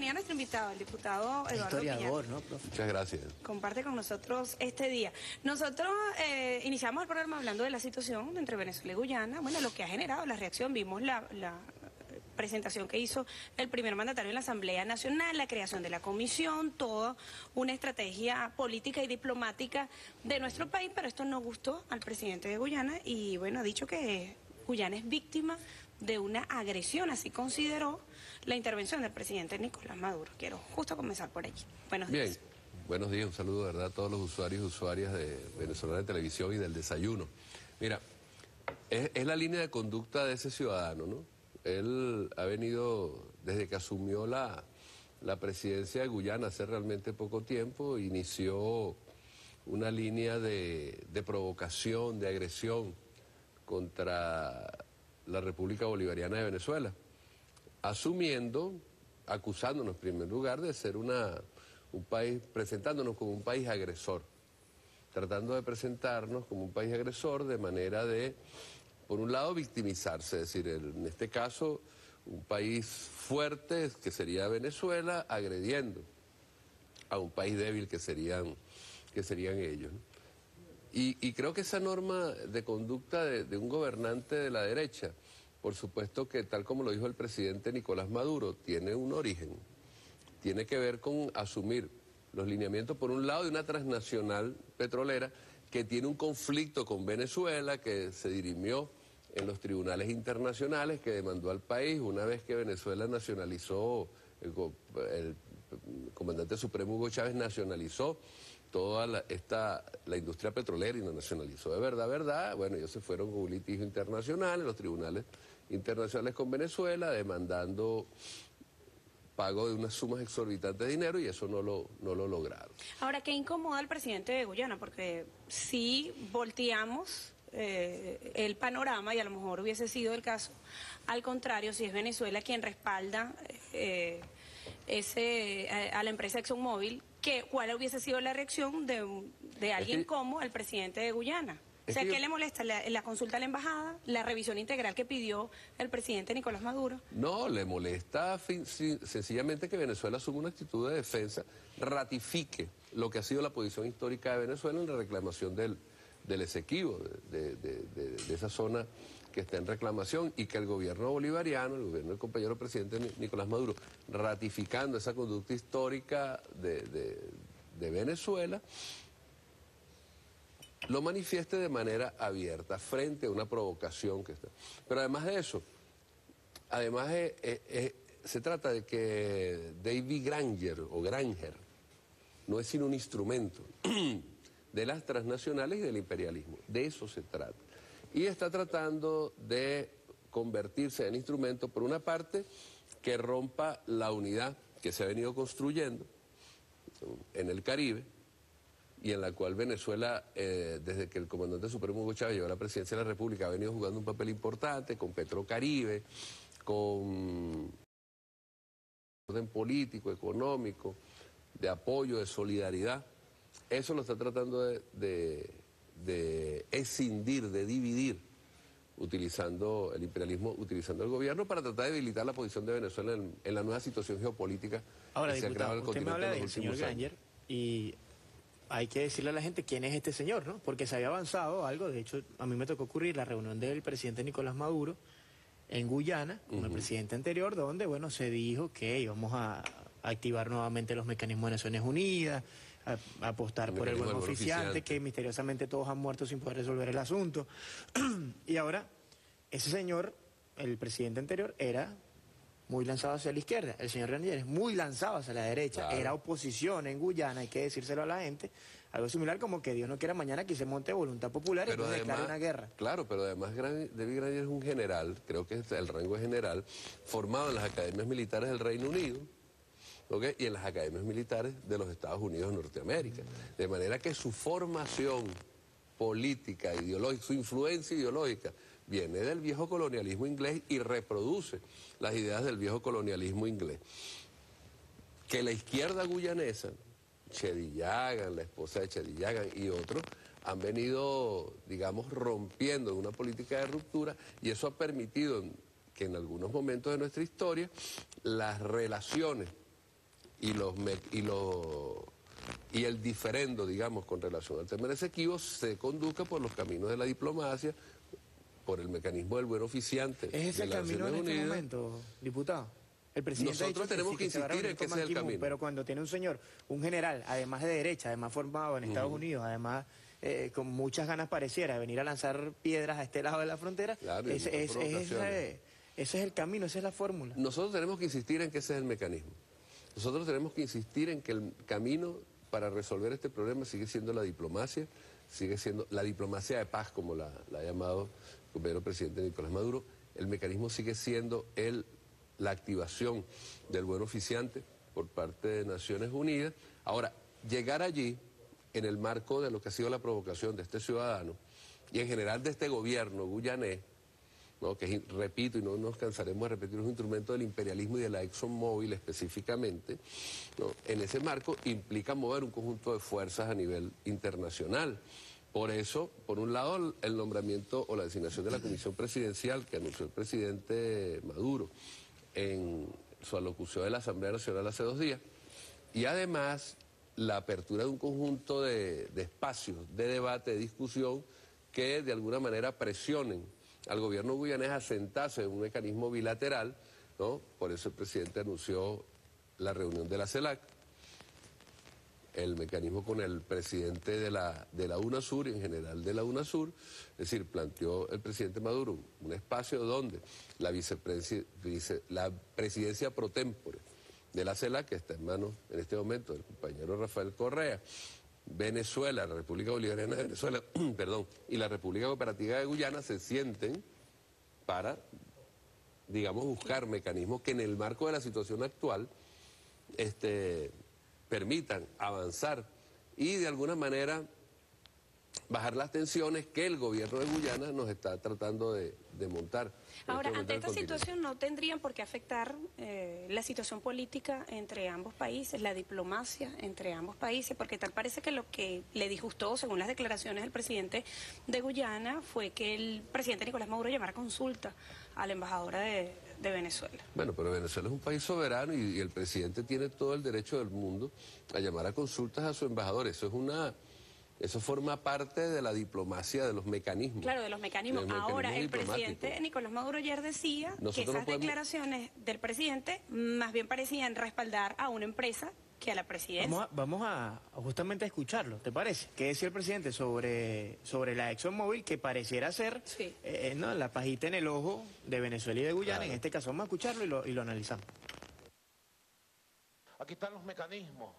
bienvenida a nuestro invitado, el diputado Eduardo historiador, Piña. ¿no, profe? Muchas gracias. Comparte con nosotros este día. Nosotros iniciamos el programa hablando de la situación entre Venezuela y Guyana, bueno, lo que ha generado la reacción, vimos la presentación que hizo el primer mandatario en la Asamblea Nacional, la creación de la comisión, toda una estrategia política y diplomática de nuestro país, pero esto no gustó al presidente de Guyana y bueno, ha dicho que Guyana es víctima de una agresión, así consideró la intervención del presidente Nicolás Maduro. Quiero justo comenzar por allí. Buenos días. Bien, buenos días, un saludo de verdad a todos los usuarios y usuarias de Venezolana de Televisión y del Desayuno. Mira, es la línea de conducta de ese ciudadano, ¿no? Él ha venido, desde que asumió la presidencia de Guyana hace realmente poco tiempo, inició una línea de provocación, de agresión contra la República Bolivariana de Venezuela, acusándonos en primer lugar de ser un país, presentándonos como un país agresor, tratando de presentarnos como un país agresor de manera de, por un lado, victimizarse, es decir, en este caso, un país fuerte que sería Venezuela agrediendo a un país débil que serían ellos, ¿no? Y creo que esa norma de conducta de un gobernante de la derecha, por supuesto que tal como lo dijo el presidente Nicolás Maduro, tiene un origen, tiene que ver con asumir los lineamientos, por un lado, de una transnacional petrolera que tiene un conflicto con Venezuela, que se dirimió en los tribunales internacionales, que demandó al país una vez que Venezuela nacionalizó, el comandante supremo Hugo Chávez nacionalizó toda la industria petrolera y la nacionalizó de verdad. Bueno, ellos se fueron con un litigio internacional en los tribunales internacionales con Venezuela, demandando pago de unas sumas exorbitantes de dinero y eso no lo lograron. Ahora, ¿qué incomoda al presidente de Guyana? Porque si volteamos el panorama, y a lo mejor hubiese sido el caso, al contrario, si es Venezuela quien respalda a la empresa ExxonMobil, ¿cuál hubiese sido la reacción de alguien como el presidente de Guyana? O sea, ¿qué le molesta? ¿La consulta a la embajada? ¿La revisión integral que pidió el presidente Nicolás Maduro? No, le molesta sencillamente que Venezuela asuma una actitud de defensa, ratifique lo que ha sido la posición histórica de Venezuela en la reclamación del Esequibo, de esa zona que está en reclamación, y que el gobierno bolivariano, el gobierno del compañero presidente Nicolás Maduro, ratificando esa conducta histórica de Venezuela, lo manifieste de manera abierta frente a una provocación que está. Pero además de eso, se trata de que David Granger no es sino un instrumento de las transnacionales y del imperialismo. De eso se trata. Y está tratando de convertirse en instrumento, por una parte, que rompa la unidad que se ha venido construyendo en el Caribe, y en la cual Venezuela, desde que el comandante supremo Hugo Chávez llegó a la presidencia de la República, ha venido jugando un papel importante con Petrocaribe, con orden político, económico, de apoyo, de solidaridad. Eso lo está tratando de escindir, de dividir, utilizando el imperialismo, utilizando el gobierno para tratar de debilitar la posición de Venezuela en la nueva situación geopolítica. Ahora, que se ha creado en el usted me continente habla en del los señor últimos años. Granger y hay que decirle a la gente quién es este señor, ¿no? Porque se había avanzado algo, de hecho, a mí me tocó ocurrir la reunión del presidente Nicolás Maduro en Guyana, con el presidente anterior, donde, bueno, se dijo que íbamos a activar nuevamente los mecanismos de Naciones Unidas, a apostar por el buen oficiante, que misteriosamente todos han muerto sin poder resolver el asunto. Y ahora, ese señor, el presidente anterior, era muy lanzado hacia la izquierda. El señor Granger es muy lanzado hacia la derecha. Claro. Era oposición en Guyana, hay que decírselo a la gente. Algo similar como que Dios no quiera mañana que se monte voluntad popular y entonces declare una guerra. Claro, pero además David Granger es un general, creo que el rango es general, formado en las academias militares del Reino Unido, ¿okay? Y en las academias militares de los Estados Unidos de Norteamérica. De manera que su formación política, ideológica, su influencia ideológica viene del viejo colonialismo inglés y reproduce las ideas del viejo colonialismo inglés. Que la izquierda guyanesa, Cheddi Jagan, la esposa de Cheddi Jagan y otros, han venido, digamos, rompiendo en una política de ruptura, y eso ha permitido que en algunos momentos de nuestra historia las relaciones y y el diferendo, digamos, con relación al tema del Esequibo se conduzca por los caminos de la diplomacia, por el mecanismo del buen oficiante. ¿Es ese el camino en este momento, diputado? El presidente Nosotros tenemos que insistir en que ese es el camino. Pero cuando tiene un señor, un general, además de derecha, además formado en Estados Unidos, además con muchas ganas pareciera de venir a lanzar piedras a este lado de la frontera, claro, ese es el camino, esa es la fórmula. Nosotros tenemos que insistir en que ese es el mecanismo. Nosotros tenemos que insistir en que el camino para resolver este problema sigue siendo la diplomacia, sigue siendo la diplomacia de paz, como la ha llamado el compañero presidente Nicolás Maduro. El mecanismo sigue siendo la activación del buen oficiante por parte de Naciones Unidas. Ahora, llegar allí, en el marco de lo que ha sido la provocación de este ciudadano y en general de este gobierno guyanés, ¿no? Que repito, y no nos cansaremos de repetir, es un instrumento del imperialismo y de la ExxonMobil específicamente, ¿no? En ese marco implica mover un conjunto de fuerzas a nivel internacional. Por eso, por un lado, el nombramiento o la designación de la comisión presidencial que anunció el presidente Maduro en su alocución de la Asamblea Nacional hace 2 días, y además la apertura de un conjunto de espacios de debate, de discusión, que de alguna manera presionen al gobierno guyanés a sentarse en un mecanismo bilateral, ¿no? Por eso el presidente anunció la reunión de la CELAC, el mecanismo con el presidente de la UNASUR y en general de la UNASUR, es decir, planteó el presidente Maduro un espacio donde la presidencia pro tempore de la CELAC, que está en manos en este momento del compañero Rafael Correa, Venezuela, la República Bolivariana de Venezuela, perdón, y la República Cooperativa de Guyana se sienten para, digamos, buscar mecanismos que en el marco de la situación actual permitan avanzar y de alguna manera bajar las tensiones que el gobierno de Guyana nos está tratando de montar. Ahora, ante esta situación no tendrían por qué afectar la situación política entre ambos países, la diplomacia entre ambos países, porque tal parece que lo que le disgustó, según las declaraciones del presidente de Guyana, fue que el presidente Nicolás Maduro llamara a consulta a la embajadora de Venezuela. Bueno, pero Venezuela es un país soberano y el presidente tiene todo el derecho del mundo a llamar a consultas a su embajador. Eso forma parte de la diplomacia, de los mecanismos. Claro, de los mecanismos. Ahora, el presidente Nicolás Maduro ayer decía que esas declaraciones del presidente más bien parecían respaldar a una empresa que a la presidencia. Vamos a justamente a escucharlo, ¿te parece? ¿Qué decía el presidente sobre la ExxonMobil, que pareciera ser ¿no? la pajita en el ojo de Venezuela y de Guyana? Claro. En este caso, vamos a escucharlo y lo analizamos. Aquí están los mecanismos.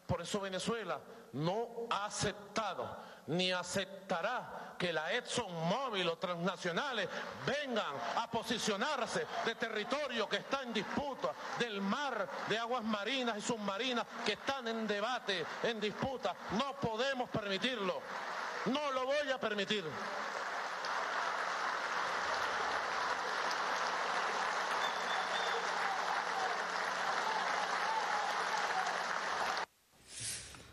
Por eso Venezuela no ha aceptado ni aceptará que la ExxonMobil o transnacionales vengan a posicionarse de territorio que está en disputa, del mar, de aguas marinas y submarinas que están en debate, en disputa. No podemos permitirlo. No lo voy a permitir.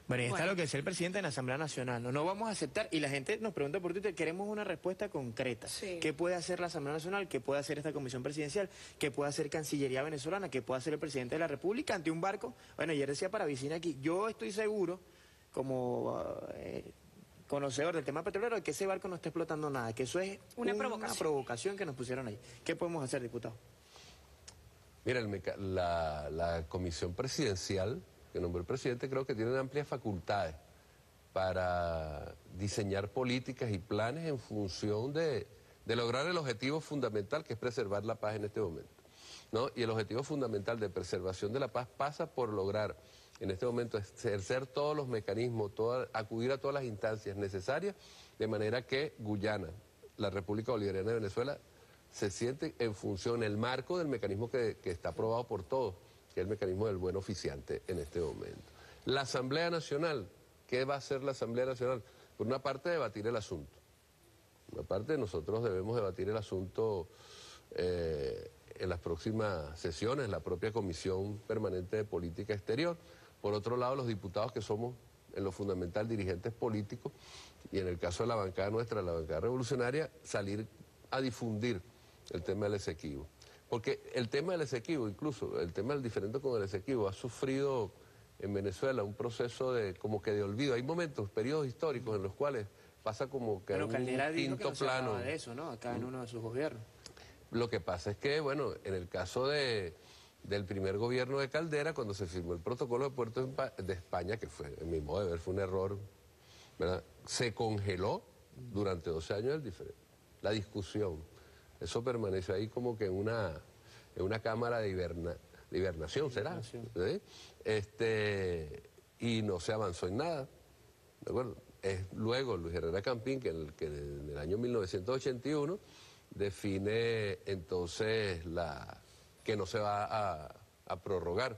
Bueno, y está lo que decía el presidente en la Asamblea Nacional. No vamos a aceptar, y la gente nos pregunta por Twitter, queremos una respuesta concreta. Sí. ¿Qué puede hacer la Asamblea Nacional? ¿Qué puede hacer esta comisión presidencial? ¿Qué puede hacer Cancillería venezolana? ¿Qué puede hacer el presidente de la República ante un barco? Bueno, ayer decía Paravicini aquí, yo estoy seguro, como conocedor del tema petrolero, de que ese barco no está explotando nada, que eso es una provocación que nos pusieron ahí. ¿Qué podemos hacer, diputado? Mira, la comisión presidencial que nombró el presidente creo que tiene amplias facultades para diseñar políticas y planes en función de lograr el objetivo fundamental, que es preservar la paz en este momento, ¿no? Y el objetivo fundamental de preservación de la paz pasa por lograr en este momento ejercer todos los mecanismos, acudir a todas las instancias necesarias, de manera que Guyana, la República Bolivariana de Venezuela, se siente en función, en el marco del mecanismo que está aprobado por todos, que es el mecanismo del buen oficiante en este momento. La Asamblea Nacional, ¿qué va a hacer la Asamblea Nacional? Por una parte, debatir el asunto. Por una parte, nosotros debemos debatir el asunto en las próximas sesiones, la propia Comisión Permanente de Política Exterior. Por otro lado, los diputados que somos, en lo fundamental, dirigentes políticos, y en el caso de la bancada nuestra, la bancada revolucionaria, salir a difundir el tema del Esequibo. Porque el tema del Esequibo, incluso el tema del diferendo con el Esequibo, ha sufrido en Venezuela un proceso de como que de olvido. Hay momentos, periodos históricos en los cuales pasa como que Pero un Caldera dijo que quinto no se plano. hablaba de eso, ¿no? Acá en uno de sus gobiernos. Lo que pasa es que, bueno, en el caso del primer gobierno de Caldera, cuando se firmó el protocolo de Puerto de España, que fue, en mi modo de ver, fue un error, ¿verdad? Se congeló durante 12 años el diferendo. La discusión. Eso permaneció ahí como que en una cámara de hibernación, ¿será? ¿Sí? Y no se avanzó en nada. ¿De acuerdo? Es luego Luis Herrera Campín, que en el año 1981 define entonces que no se va a prorrogar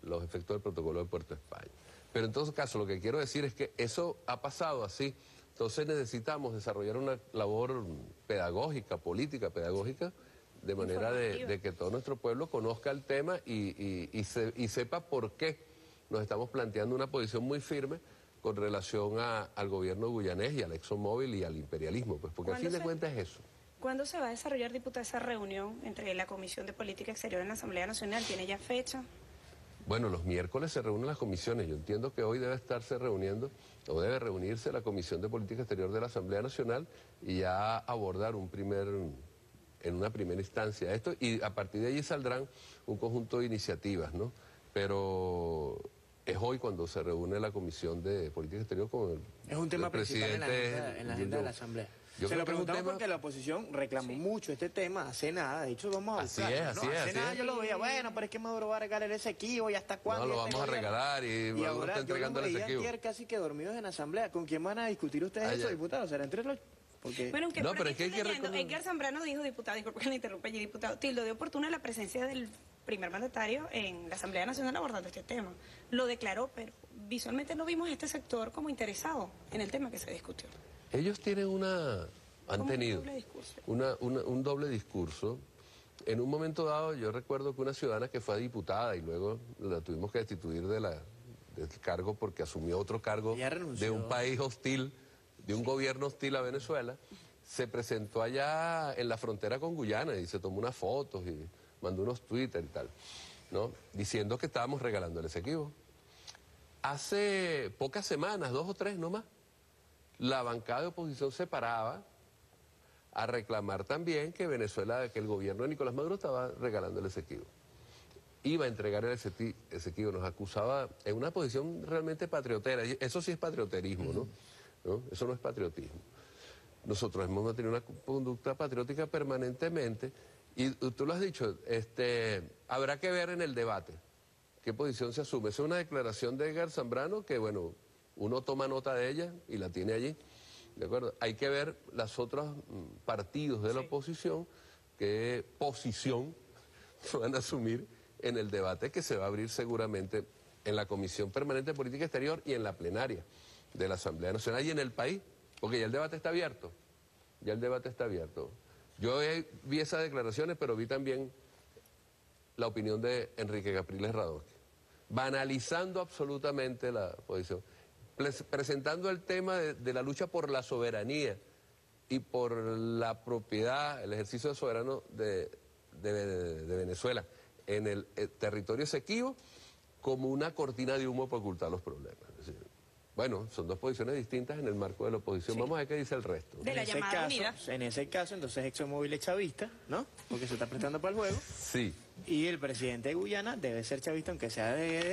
los efectos del protocolo de Puerto España. Pero en todo caso, lo que quiero decir es que eso ha pasado así. Entonces necesitamos desarrollar una labor pedagógica, política pedagógica, de manera de que todo nuestro pueblo conozca el tema y sepa por qué nos estamos planteando una posición muy firme con relación al gobierno guyanés y al ExxonMobil y al imperialismo, pues porque a fin de cuentas es eso. ¿Cuándo se va a desarrollar, diputada, esa reunión entre la Comisión de Política Exterior en la Asamblea Nacional? ¿Tiene ya fecha? Bueno, los miércoles se reúnen las comisiones. Yo entiendo que hoy debe estarse reuniendo, o debe reunirse la Comisión de Política Exterior de la Asamblea Nacional y ya abordar en una primera instancia esto, y a partir de allí saldrán un conjunto de iniciativas, ¿no? Pero es hoy cuando se reúne la Comisión de Política Exterior con Es un tema el principal presidente en la agenda de la Asamblea. Yo Se creo lo que es un preguntamos tema... porque la oposición reclamó mucho este tema hace nada. De hecho, vamos a buscar. Hace nada yo lo veía, bueno, pero es que Maduro va a regalar el Esequibo y hasta cuándo. No, lo vamos a regalar y Maduro ahora está entregando el Esequibo. ayer casi que dormidos en la Asamblea. ¿Con quién van a discutir ustedes eso, diputados? ¿Será entre los...? Porque... Bueno, aunque no, pero es que hay que recordar. Edgar Zambrano dijo, diputado, disculpe que le interrumpa allí, diputado, tildó de oportuna la presencia del primer mandatario en la Asamblea Nacional abordando este tema. Lo declaró, pero visualmente no vimos a este sector como interesado en el tema que se discutió. Ellos tienen han tenido un doble discurso. En un momento dado, yo recuerdo que una ciudadana que fue diputada y luego la tuvimos que destituir del cargo porque asumió otro cargo de un país hostil, de un gobierno hostil a Venezuela, se presentó allá en la frontera con Guyana y se tomó unas fotos y mandó unos Twitter y tal, ¿no? Diciendo que estábamos regalando el Esequibo. Hace pocas semanas, 2 o 3 nomás, la bancada de oposición se paraba a reclamar también que Venezuela, que el gobierno de Nicolás Maduro estaba regalando el Esequibo. Iba a entregar el Esequibo, nos acusaba en una posición realmente patriotera. Eso sí es patrioterismo, ¿no? Eso no es patriotismo. Nosotros hemos mantenido una conducta patriótica permanentemente y tú lo has dicho, habrá que ver en el debate qué posición se asume. Esa es una declaración de Edgar Zambrano que, bueno, uno toma nota de ella y la tiene allí. ¿De acuerdo? Hay que ver los otros partidos de la oposición qué posición van a asumir en el debate que se va a abrir seguramente en la Comisión Permanente de Política Exterior y en la plenaria de la Asamblea Nacional y en el país, porque ya el debate está abierto. Ya el debate está abierto. Yo vi esas declaraciones, pero vi también la opinión de Enrique Capriles Radonsky, banalizando absolutamente la posición, presentando el tema de la lucha por la soberanía y por la propiedad, el ejercicio soberano de Venezuela en el territorio Esequibo como una cortina de humo para ocultar los problemas. Es decir, bueno, son dos posiciones distintas en el marco de la oposición. Vamos a ver qué dice el resto. De la llamada unidad. En ese caso, entonces ExxonMobil es chavista, ¿no? Porque se está prestando para el juego. Sí. Y el presidente de Guyana debe ser chavista, aunque sea de